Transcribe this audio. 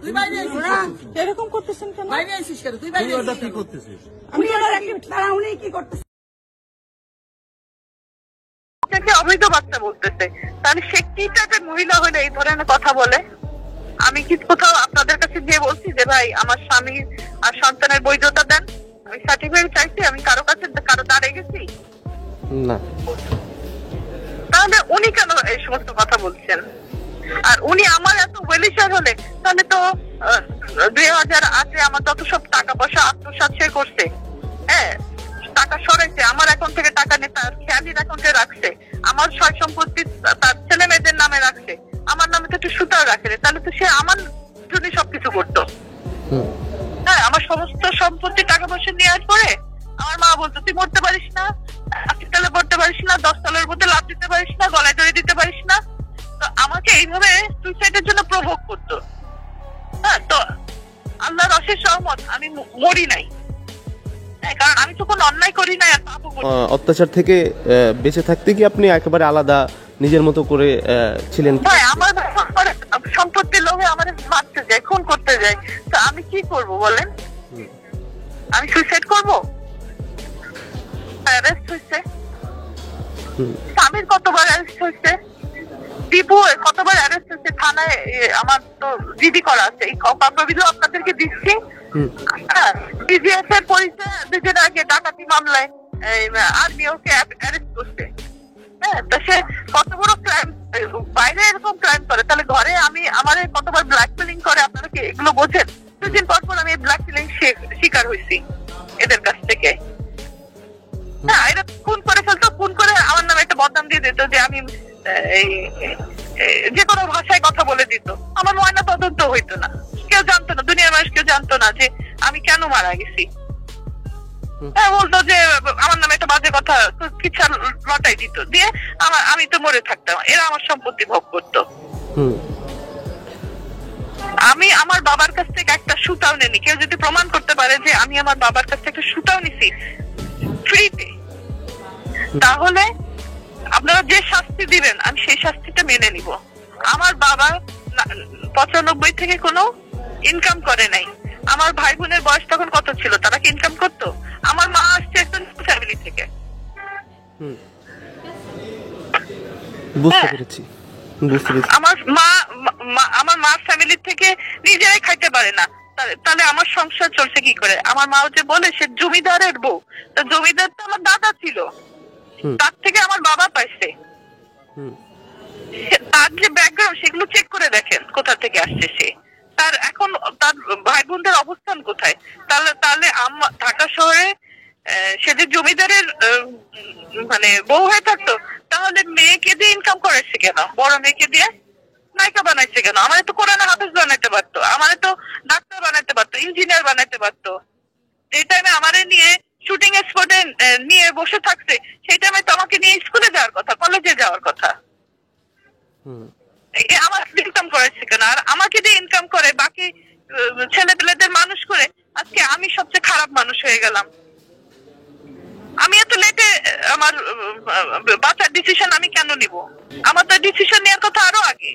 তুই বাইরে আইছিস এরকম করতেছেন কেন? বাইরে আইছিস কেন? তুই বাইরে আইছিস কি করতেছিস? উনি আবার তারা উনি কি করতেছেন? অবৈধ বাচ্চা বলতেছে, তাহলে সে কি টাইপের মহিলা হলে এই ধরনের কথা বলে? আমি কি কোথাও আপনাদের কাছে গিয়ে বলছি যে ভাই আমার স্বামী আর সন্তানের বৈধতা দেন? আমি সার্টিফিকেট চাইছি? আমি কারো কাছে কারো দাঁড়িয়ে গেছি? না। তাহলে উনি কেন এই সমস্ত কথা বলছেন? আর উনি আমার এত ওয়েলিশার হলে তাহলে তো 2008-এ আমার যত সব টাকা পয়সা আত্মসাৎ সে করছে, হ্যাঁ, টাকা সরাইছে, আমার অ্যাকাউন্ট থেকে টাকা নিয়ে তার খেয়ালির অ্যাকাউন্টে রাখছে, আমার সয় সম্পত্তি তার ছেলে মেয়েদের নামে রাখছে, আমার নামে তো একটু সুতাও রাখে, তাহলে তো সে আমার জন্য সবকিছু করতো। হ্যাঁ, আমার সমস্ত সম্পত্তি টাকা পয়সা নেওয়ার পরে আমার মা বলতো তুই মরতে পারিস না, হসপিটালে পড়তে পারিস না, 10 তলার মধ্যে লাফ দিতে পারিস না, গলায় দড়ি দিতে পারিস না। তো আমাকে এইভাবে সুইসাইডের জন্য প্রভোগ করতো। হ্যাঁ, তো আল্লাহর অশেষ রহমত আমি মরি নাই, কারণ আমি তো কোনো অন্যায় করি নাই আর পাপও করি। অত্যাচার থেকে বেঁচে থাকতে কি আপনি একেবারে আলাদা নিজের মতো করে ছিলেন? ভাই আমার সম্পত্তির লোভে আমার মারতে যায়, খুন করতে যায়, তো আমি কি করব বলেন? আমি সুইসাইড করব? অ্যারেস্ট হয়েছে, স্বামীর কতবার অ্যারেস্ট হয়েছে, দীপু কতবার অ্যারেস্ট হয়েছে, থানায় আমার তো জিডি করা আছে, এই কপিগুলো আপনাদেরকে দিচ্ছি। ডিজিএফ এর পরিচয় 2 দিন আগে ডাকাতি মামলায় আর্মি ওকে অ্যারেস্ট করছে। হ্যাঁ, তো সে কত বড় ক্রাইম, বাইরে এরকম ক্রাইম করে, তাহলে ঘরে আমি আমার কতবার ব্ল্যাকমেলিং করে আপনারা কি এগুলো বোঝেন? 2 দিন পর পর আমি ব্ল্যাকমেলিং শিকার হয়েছি এদের কাছ থেকে। হ্যাঁ, এরা খুন করে ফেলতো, খুন করে আমার নামে একটা বদনাম দিয়ে দিত যে আমি যে কোনো ভাষায় কথা বলে দিত, আমার ময়না তদন্ত হইতো না, কেউ জানতো না, দুনিয়ার মানুষ কেউ জানতো না যে আমি কেন মারা গেছি। হ্যাঁ, বলতো যে আমার নামে একটা বাজে কথা কিচ্ছা লটাই দিত, দিয়ে আমি তো মরে থাকতাম, এরা আমার সম্পত্তি ভোগ করতো। আমি আমার বাবার কাছ থেকে একটা সুতাও নেনি, কেউ যদি প্রমাণ করতে পারে যে আমি আমার বাবার কাছ থেকে একটা সুতাও নিছি ফ্রিতে, তাহলে আপনারা যে শাস্তি দিবেন আমি সেই শাস্তিটা মেনে নিব। আমার বাবা 95 থেকে কোনো ইনকাম করে নাই। আমার ভাই বোনের বয়স তখন কত ছিল, তারা কি ইনকাম করতো? আমার মা আসছে একটা ফ্যামিলি থেকে। বুঝতে পেরেছি। আমার মা ফ্যামিলি থেকে নিজেরাই খাইতে পারে না, তাহলে আমার সংসার চলছে কি করে? আমার মা যে বলে সে জমিদারের বউ, তো জমিদার তো আমার দাদা ছিল, তার থেকে আমার বাবা পাইছে। তার যে ব্যাকগ্রাউন্ড সেগুলো চেক করে দেখেন কোথা থেকে আসছে সে, তার এখন তার ভাই বোনদের অবস্থান কোথায়। তাহলে ঢাকা শহরে সে যে জমিদারের মানে বউ হয়ে থাকতো, তাহলে মেয়েকে দিয়ে ইনকাম করেছে কেন? বড় মেয়েকে দিয়ে নায়িকা বানাইছে কেন? আমার তো কোরআনে হাফেজ বানাইতে পারতো, আমার তো ডাক্তার বানাইতে পারতো, ইঞ্জিনিয়ার বানাইতে পারতো। যে টাইমে আমারে নিয়ে শুটিং স্পটে নিয়ে বসে থাকছে, সেই টাইমে তো আমাকে নিয়ে স্কুলে যাওয়ার কথা, কলেজে যাওয়ার কথা। আমার ইনকাম করেছে কেন? আর আমাকে দিয়ে ইনকাম করে বাকি ছেলে পেলেদের মানুষ করে আজকে আমি সবচেয়ে খারাপ মানুষ হয়ে গেলাম। আমি এত লেটে আমার বাচ্চার ডিসিশন আমি কেন নিব? আমার তো ডিসিশন নেওয়ার কথা আরো আগে।